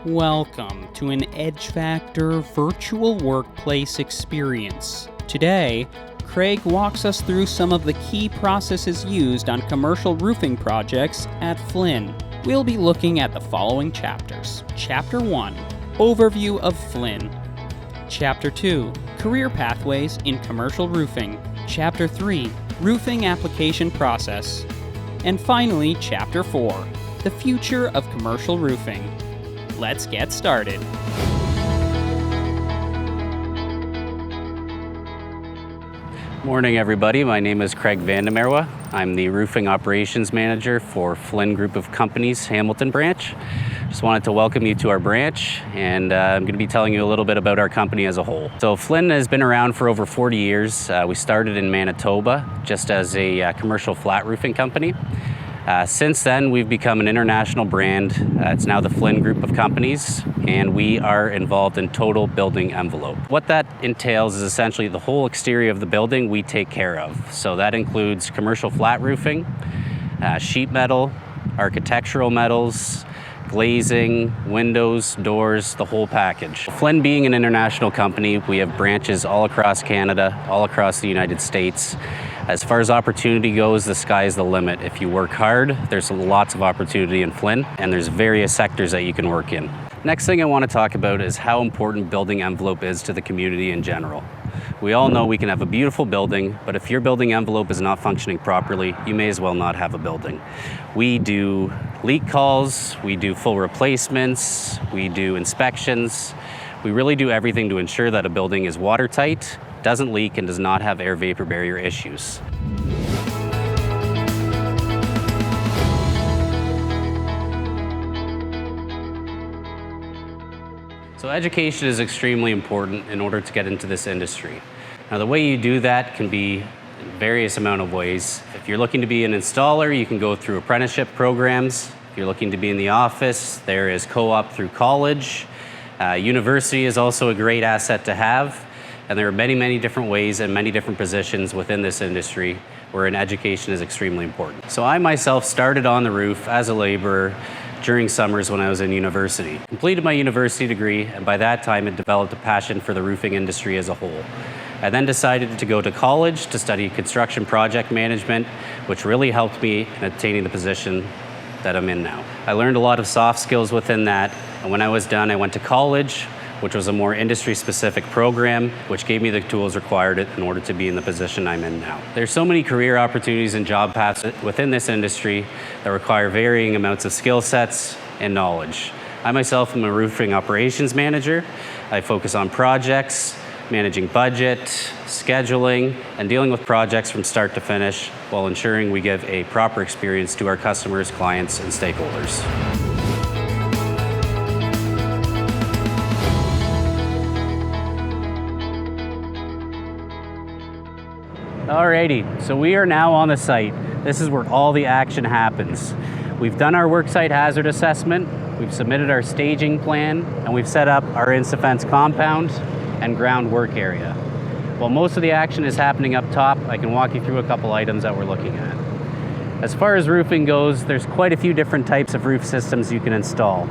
Welcome to an Edge Factor virtual workplace experience. Today, Craig walks us through some of the key processes used on commercial roofing projects at Flynn. We'll be looking at the following chapters. Chapter 1, Overview of Flynn. Chapter 2, Career Pathways in Commercial Roofing. Chapter 3, Roofing Application Process. And finally, Chapter 4, The Future of Commercial Roofing. Let's get started. Morning, everybody. My name is Craig Vandemerwe. I'm the Roofing Operations Manager for Flynn Group of Companies, Hamilton branch. Just wanted to welcome you to our branch, and I'm going to be telling you a little bit about our company as a whole. So Flynn has been around for over 40 years. We started in Manitoba just as a commercial flat roofing company. Since then, we've become an international brand. It's now the Flynn Group of Companies, and we are involved in total building envelope. What that entails is essentially the whole exterior of the building we take care of. So that includes commercial flat roofing, sheet metal, architectural metals, glazing, windows, doors, the whole package. Flynn being an international company, we have branches all across Canada, all across the United States. As far as opportunity goes, the sky is the limit. If you work hard, there's lots of opportunity in Flynn, and there's various sectors that you can work in. Next thing I want to talk about is how important building envelope is to the community in general. We all know we can have a beautiful building, but if your building envelope is not functioning properly, you may as well not have a building. We do leak calls, we do full replacements, we do inspections. We really do everything to ensure that a building is watertight, doesn't leak, and does not have air vapor barrier issues. So education is extremely important in order to get into this industry. Now the way you do that can be in various amount of ways. If you're looking to be an installer, you can go through apprenticeship programs. If you're looking to be in the office, there is co-op through college. University is also a great asset to have. And there are many, many different ways and many different positions within this industry where an education is extremely important. So I myself started on the roof as a laborer during summers when I was in university. Completed my university degree, and by that time had developed a passion for the roofing industry as a whole. I then decided to go to college to study construction project management, which really helped me in attaining the position that I'm in now. I learned a lot of soft skills within that, and when I was done, I went to college, which was a more industry-specific program, which gave me the tools required in order to be in the position I'm in now. There's so many career opportunities and job paths within this industry that require varying amounts of skill sets and knowledge. I myself am a roofing operations manager. I focus on projects, managing budget, scheduling, and dealing with projects from start to finish while ensuring we give a proper experience to our customers, clients, and stakeholders. Alrighty, so we are now on the site. This is where all the action happens. We've done our worksite hazard assessment, we've submitted our staging plan, and we've set up our in-defense compound and ground work area. While most of the action is happening up top, I can walk you through a couple items that we're looking at. As far as roofing goes, there's quite a few different types of roof systems you can install.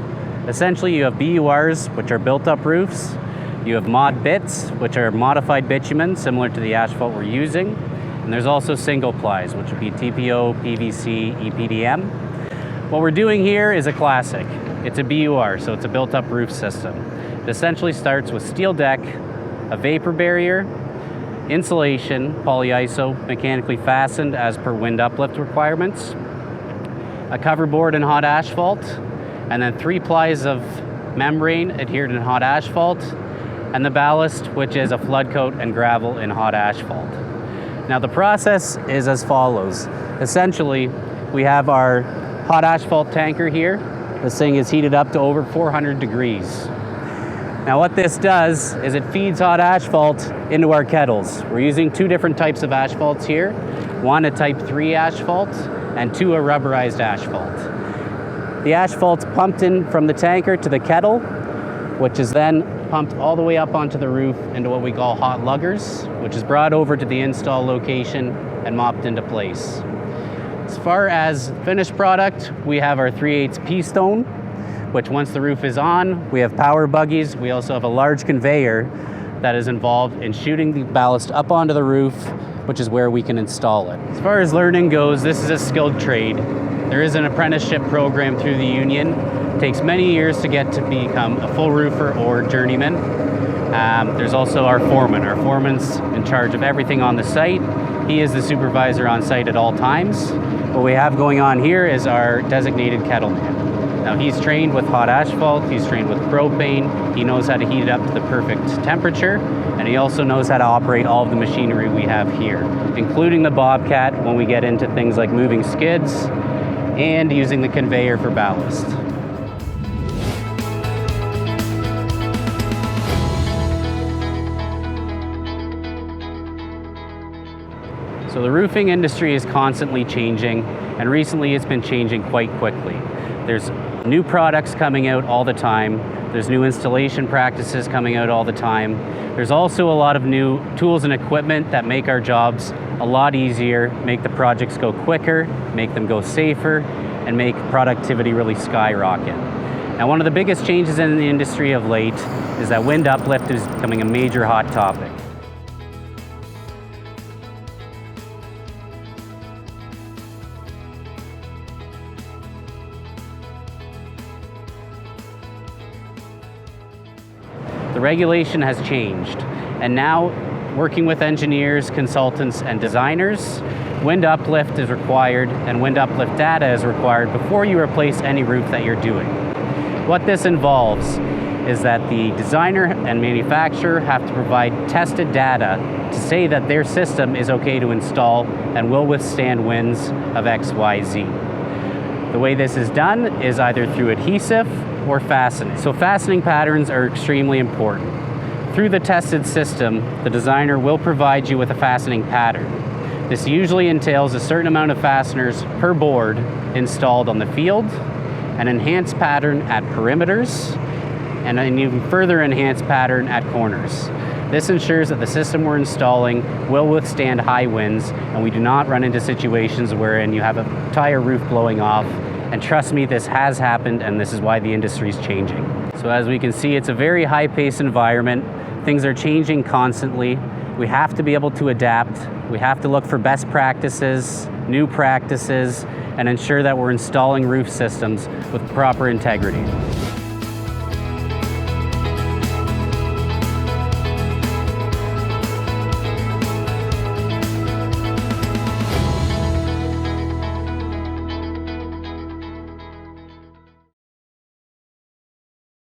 Essentially, you have BURs, which are built-up roofs. You have mod bits, which are modified bitumen, similar to the asphalt we're using. And there's also single plies, which would be TPO, PVC, EPDM. What we're doing here is a classic. It's a BUR, so it's a built-up roof system. It essentially starts with steel deck, a vapor barrier, insulation, polyiso, mechanically fastened as per wind uplift requirements, a cover board in hot asphalt, and then 3 plies of membrane adhered in hot asphalt, and the ballast, which is a flood coat and gravel in hot asphalt. Now the process is as follows. Essentially, we have our hot asphalt tanker here. This thing is heated up to over 400 degrees. Now what this does is it feeds hot asphalt into our kettles. We're using 2 different types of asphalts here. One a type 3 asphalt and 2 a rubberized asphalt. The asphalt's pumped in from the tanker to the kettle, which is then pumped all the way up onto the roof into what we call hot luggers, which is brought over to the install location and mopped into place. As far as finished product, we have our 3/8 P-stone, which once the roof is on, we have power buggies. We also have a large conveyor that is involved in shooting the ballast up onto the roof, which is where we can install it. As far as learning goes, this is a skilled trade. There is an apprenticeship program through the union. It takes many years to get to become a full roofer or journeyman. There's also our foreman. Our foreman's in charge of everything on the site. He is the supervisor on site at all times. What we have going on here is our designated kettleman. Now he's trained with hot asphalt, he's trained with propane, he knows how to heat it up to the perfect temperature, and he also knows how to operate all of the machinery we have here, including the Bobcat when we get into things like moving skids and using the conveyor for ballast. So the roofing industry is constantly changing, and recently it's been changing quite quickly. There's new products coming out all the time. There's new installation practices coming out all the time. There's also a lot of new tools and equipment that make our jobs a lot easier, make the projects go quicker, make them go safer, and make productivity really skyrocket. Now, one of the biggest changes in the industry of late is that wind uplift is becoming a major hot topic. The regulation has changed, and now working with engineers, consultants, and designers, wind uplift is required and wind uplift data is required before you replace any roof that you're doing. What this involves is that the designer and manufacturer have to provide tested data to say that their system is okay to install and will withstand winds of XYZ. The way this is done is either through adhesive or fastening. So fastening patterns are extremely important. Through the tested system, the designer will provide you with a fastening pattern. This usually entails a certain amount of fasteners per board installed on the field, an enhanced pattern at perimeters, and an even further enhanced pattern at corners. This ensures that the system we're installing will withstand high winds, and we do not run into situations wherein you have an entire roof blowing off. And trust me, this has happened, and this is why the industry is changing. So as we can see, it's a very high-paced environment. Things are changing constantly. We have to be able to adapt. We have to look for best practices, new practices, and ensure that we're installing roof systems with proper integrity.